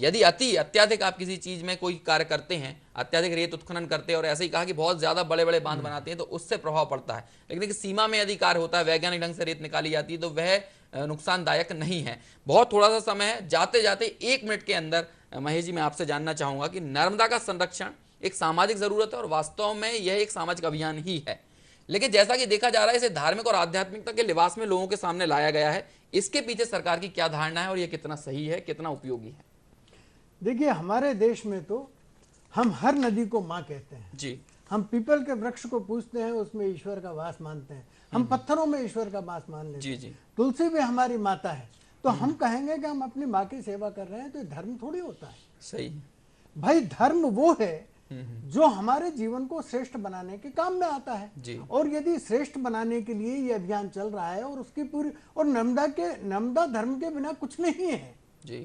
यदि अत्याधिक आप किसी चीज में कोई कार्य करते हैं, अत्याधिक रेत उत्खनन करते हैं और ऐसे ही कहा कि बहुत ज्यादा बड़े बड़े बांध बनाते हैं, तो उससे प्रभाव पड़ता है। लेकिन एक सीमा में यदि कार्य होता है, वैज्ञानिक ढंग से रेत निकाली जाती है, तो वह नुकसानदायक नहीं है। बहुत थोड़ा सा समय है, जाते जाते 1 मिनट के अंदर महेश जी मैं आपसे जानना चाहूंगा कि नर्मदा का संरक्षण एक सामाजिक जरूरत है और वास्तव में यह एक सामाजिक अभियान ही है। लेकिन जैसा कि देखा जा रहा है, इसे धार्मिक और आध्यात्मिकता के लिबास में लोगों के सामने लाया गया है। इसके पीछे सरकार की क्या धारणा है और यह कितना सही है, कितना उपयोगी है? देखिए, हमारे देश में तो हम हर नदी को माँ कहते हैं जी। हम पीपल के वृक्ष को पूजते हैं, उसमें ईश्वर का वास मानते हैं। हम पत्थरों में ईश्वर का वास मान लेते हैं जी। तुलसी भी हमारी माता है, तो हम कहेंगे कि हम अपनी माँ की सेवा कर रहे हैं, तो धर्म थोड़ी होता है। सही भाई, धर्म वो है जो हमारे जीवन को श्रेष्ठ बनाने के काम में आता है जी। और यदि श्रेष्ठ बनाने के लिए ये अभियान चल रहा है और उसकी पूरी, और नर्मदा धर्म के बिना कुछ नहीं है जी।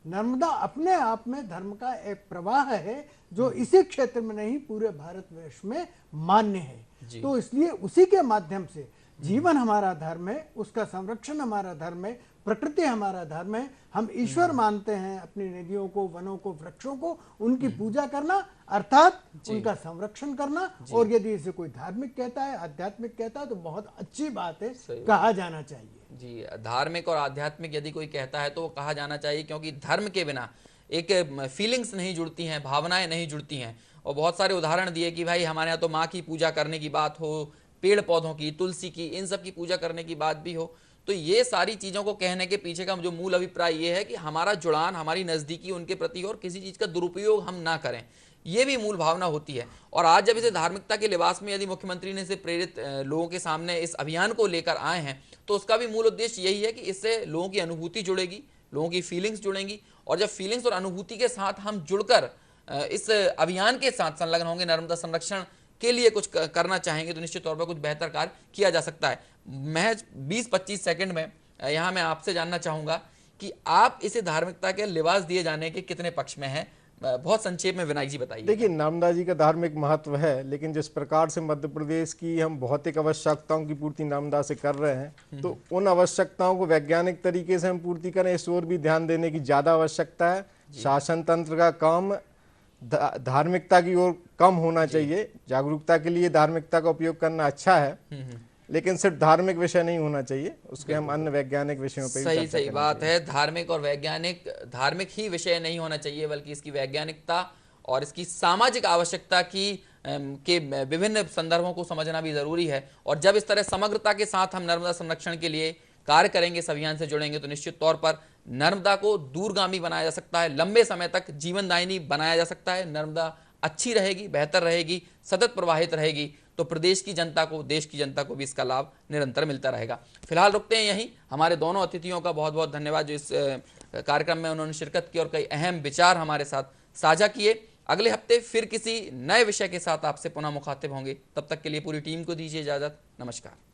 नर्मदा अपने आप में धर्म का एक प्रवाह है जो इसी क्षेत्र में नहीं पूरे भारतवर्ष में मान्य है। तो इसलिए उसी के माध्यम से जीवन हमारा धर्म है, उसका संरक्षण हमारा धर्म है, प्रकृति हमारा धर्म है। हम ईश्वर मानते हैं अपनी नदियों को, वनों को, वृक्षों को, उनकी पूजा करना अर्थात उनका संरक्षण करना। और यदि इसे कोई धार्मिक कहता है, आध्यात्मिक कहता है, तो बहुत अच्छी बात है, कहा जाना चाहिए जी। धार्मिक और आध्यात्मिक यदि कोई कहता है तो वो कहा जाना चाहिए, क्योंकि धर्म के बिना एक फीलिंग्स नहीं जुड़ती हैं, भावनाएं नहीं जुड़ती हैं। और बहुत सारे उदाहरण दिए कि भाई हमारे यहाँ तो माँ की पूजा करने की बात हो, पेड़ पौधों की, तुलसी की, इन सब की पूजा करने की बात भी हो। तो ये सारी चीज़ों को कहने के पीछे का जो मूल अभिप्राय ये है कि हमारा जुड़ान, हमारी नज़दीकी उनके प्रति और किसी चीज़ का दुरुपयोग हम ना करें, ये भी मूल भावना होती है। और आज जब इसे धार्मिकता के लिबास में यदि मुख्यमंत्री ने इसे प्रेरित लोगों के सामने इस अभियान को लेकर आए हैं, तो उसका भी मूल उद्देश्य यही है कि इससे लोगों की अनुभूति जुड़ेगी, लोगों की फीलिंग्स जुड़ेंगी। और जब फीलिंग्स और अनुभूति के साथ हम जुड़कर इस अभियान के साथ संलग्न होंगे, नर्मदा संरक्षण के लिए कुछ करना चाहेंगे, तो निश्चित तौर पर कुछ बेहतर कार्य किया जा सकता है। महज 20-25 सेकंड में यहाँ मैं आपसे जानना चाहूँगा कि आप इसे धार्मिकता के लिबास दिए जाने के कितने पक्ष में हैं? बहुत संक्षेप में विनायक जी बताइए। देखिए, नर्मदा जी का धार्मिक महत्व है, लेकिन जिस प्रकार से मध्य प्रदेश की हम भौतिक आवश्यकताओं की पूर्ति नर्मदा से कर रहे हैं, तो उन आवश्यकताओं को वैज्ञानिक तरीके से हम पूर्ति करें, इस ओर भी ध्यान देने की ज्यादा आवश्यकता है। शासन तंत्र का काम धार्मिकता की ओर कम होना चाहिए। जागरूकता के लिए धार्मिकता का उपयोग करना अच्छा है, लेकिन सिर्फ धार्मिक विषय नहीं होना चाहिए, उसके हम अन्य वैज्ञानिक विषयों पे सही सही बात है। धार्मिक और वैज्ञानिक, धार्मिक ही विषय नहीं होना चाहिए, बल्कि इसकी वैज्ञानिकता और इसकी सामाजिक आवश्यकता की के विभिन्न संदर्भों को समझना भी जरूरी है। और जब इस तरह समग्रता के साथ हम नर्मदा संरक्षण के लिए कार्य करेंगे, इस अभियान से जुड़ेंगे, तो निश्चित तौर पर नर्मदा को दूरगामी बनाया जा सकता है, लंबे समय तक जीवनदायिनी बनाया जा सकता है। नर्मदा अच्छी रहेगी, बेहतर रहेगी, सतत प्रवाहित रहेगी, तो प्रदेश की जनता को, देश की जनता को भी इसका लाभ निरंतर मिलता रहेगा। फिलहाल रुकते हैं यहीं। हमारे दोनों अतिथियों का बहुत बहुत धन्यवाद जो इस कार्यक्रम में उन्होंने शिरकत की और कई अहम विचार हमारे साथ साझा किए। अगले हफ्ते फिर किसी नए विषय के साथ आपसे पुनः मुखातिब होंगे। तब तक के लिए पूरी टीम को दीजिए इजाजत। नमस्कार।